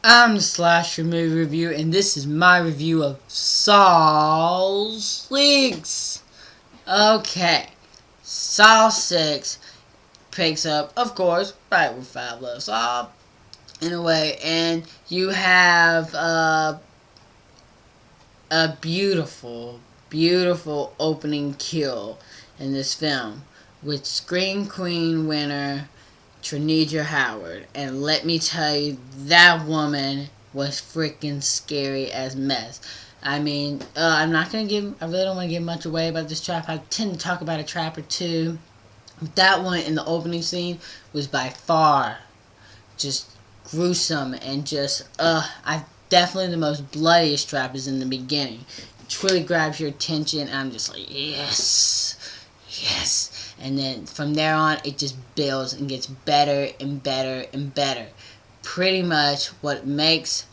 I'm the Slasher Movie Review, and this is my review of Saw 6. Okay, Saw 6 picks up, of course, right where 5 left off, in a way, and you have a beautiful, beautiful opening kill in this film with Scream Queen winner Trinidra Howard, and let me tell you, that woman was freaking scary as mess. I mean, I really don't want to give much away about this trap. I tend to talk about a trap or two. That one in the opening scene was by far just gruesome and just, I definitely the most bloodiest trap is in the beginning. It really grabs your attention, and I'm just like, yes, yes. And then from there on, it just builds and gets better and better and better. Pretty much what makes,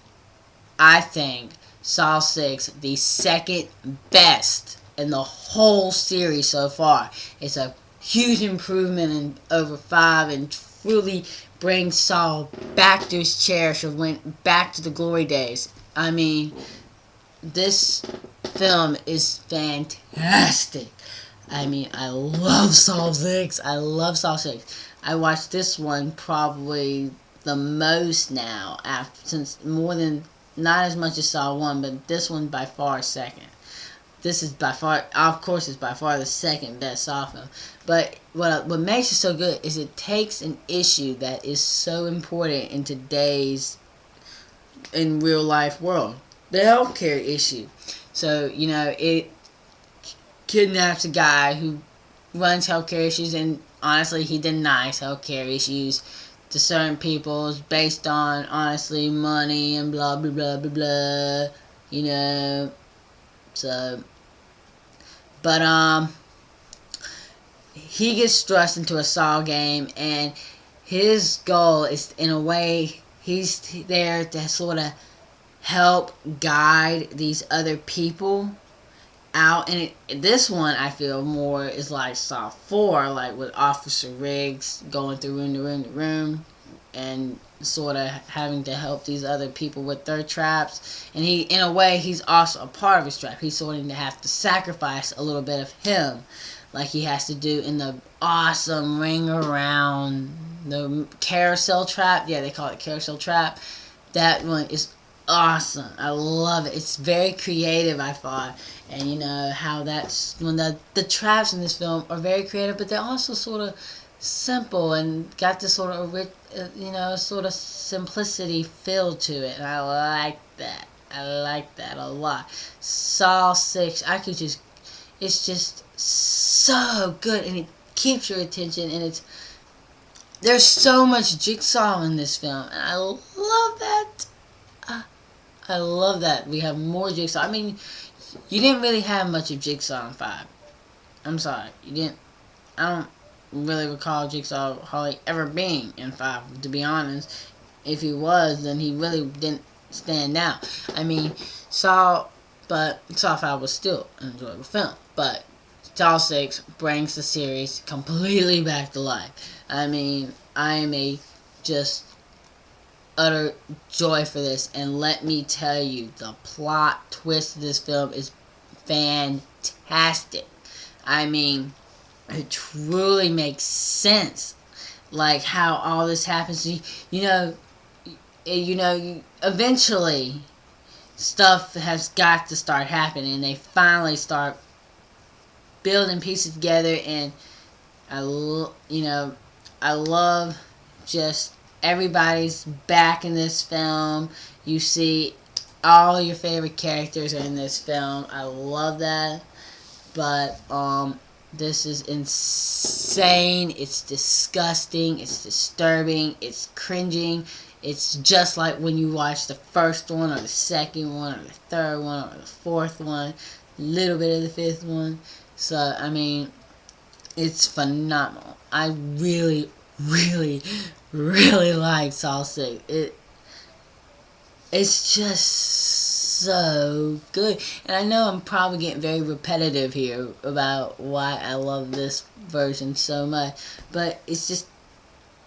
I think, Saw 6 the second best in the whole series so far. It's a huge improvement in over 5 and truly brings Saw back to his cherish or went back to the glory days. I mean, this film is fantastic. I mean, I love Saw 6. I love Saw 6. I watched this one probably the most now, since more than, not as much as Saw 1, but this one by far second. This is by far, of course, it's by far the second best Saw film. But what makes it so good is it takes an issue that is so important in today's, in real life world. The healthcare issue. So, it kidnaps a guy who runs healthcare issues, and honestly, he denies healthcare issues to certain people based on, honestly, money and blah, blah, blah, blah, blah, so, but, he gets thrust into a Saw game, and his goal is, in a way, he's there to sort of help guide these other people out. And this one, I feel more is like Saw 4, like with Officer Riggs going through room to room to room and sort of having to help these other people with their traps. And he, in a way, he's also a part of his trap. He's sort of have to sacrifice a little bit of him, like he has to do in the awesome ring around the carousel trap. Yeah, they call it carousel trap. That one is awesome. I love it. It's very creative, I thought. And you know how that's when the traps in this film are very creative, but they're also sort of simple and got this sort of rich, sort of simplicity feel to it. And I like that. I like that a lot. Saw 6, it's just so good, and it keeps your attention, and there's so much Jigsaw in this film, and I love that. I love that we have more Jigsaw. I mean, you didn't really have much of Jigsaw in 5. I'm sorry, you didn't. I don't really recall Jigsaw hardly ever being in 5, to be honest. If he was, then he really didn't stand out. I mean, Saw 5 was still an enjoyable film, but Saw 6 brings the series completely back to life. I mean, I am a just utter joy for this, and let me tell you, the plot twist of this film is fantastic. I mean, it truly makes sense, like how all this happens. Eventually stuff has got to start happening, and they finally start building pieces together. And I love just everybody's back in this film. You see all your favorite characters are in this film. I love that. But this is insane. It's disgusting. It's disturbing. It's cringing. It's just like when you watch the first one or the second one or the third one or the fourth one, a little bit of the fifth one. So, I mean, it's phenomenal. I really, really, really like Saw 6. It's just so good. And I know I'm probably getting very repetitive here about why I love this version so much, but it's just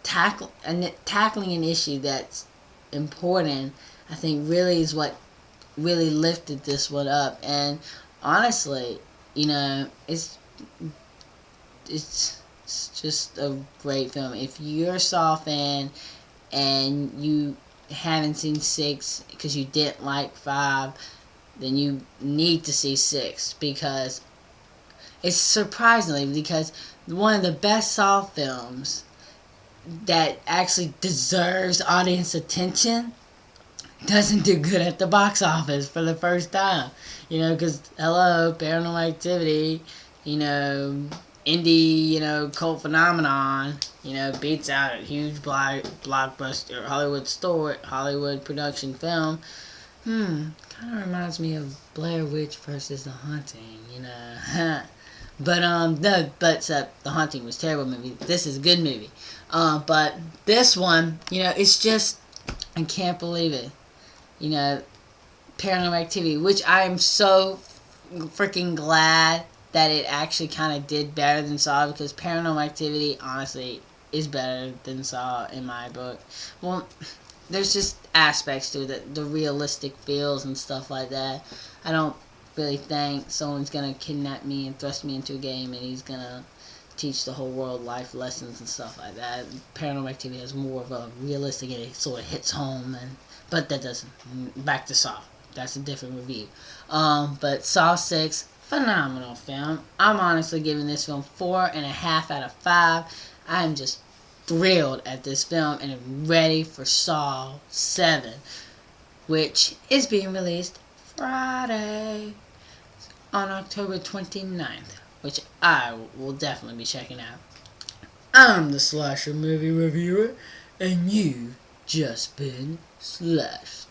tackling an issue that's important, I think really is what really lifted this one up. And honestly, you know, it's just a great film. If you're a Saw fan and you haven't seen 6 because you didn't like 5, then you need to see 6, because it's surprisingly, because one of the best Saw films that actually deserves audience attention doesn't do good at the box office for the first time. You know, because, hello, Paranormal Activity, you know, indie, you know, cult phenomenon, you know, beats out a huge blockbuster Hollywood production film. Kind of reminds me of Blair Witch versus The Haunting, you know. But no, but The Haunting was a terrible movie. This is a good movie. But this one, you know, it's just, I can't believe it. You know, Paranormal Activity, which I am so freaking glad that it actually kind of did better than Saw, because Paranormal Activity, honestly, is better than Saw in my book. Well, there's just aspects to it, the realistic feels and stuff like that. I don't really think someone's gonna kidnap me and thrust me into a game and he's gonna teach the whole world life lessons and stuff like that. Paranormal Activity has more of a realistic, and it sort of hits home, and but that doesn't. Back to Saw. That's a different review. But Saw 6, phenomenal film. I'm honestly giving this film 4.5 out of 5. I'm just thrilled at this film and am ready for Saw 7, which is being released Friday on October 29th, which I will definitely be checking out. I'm the Slasher Movie Reviewer, and you've just been slashed.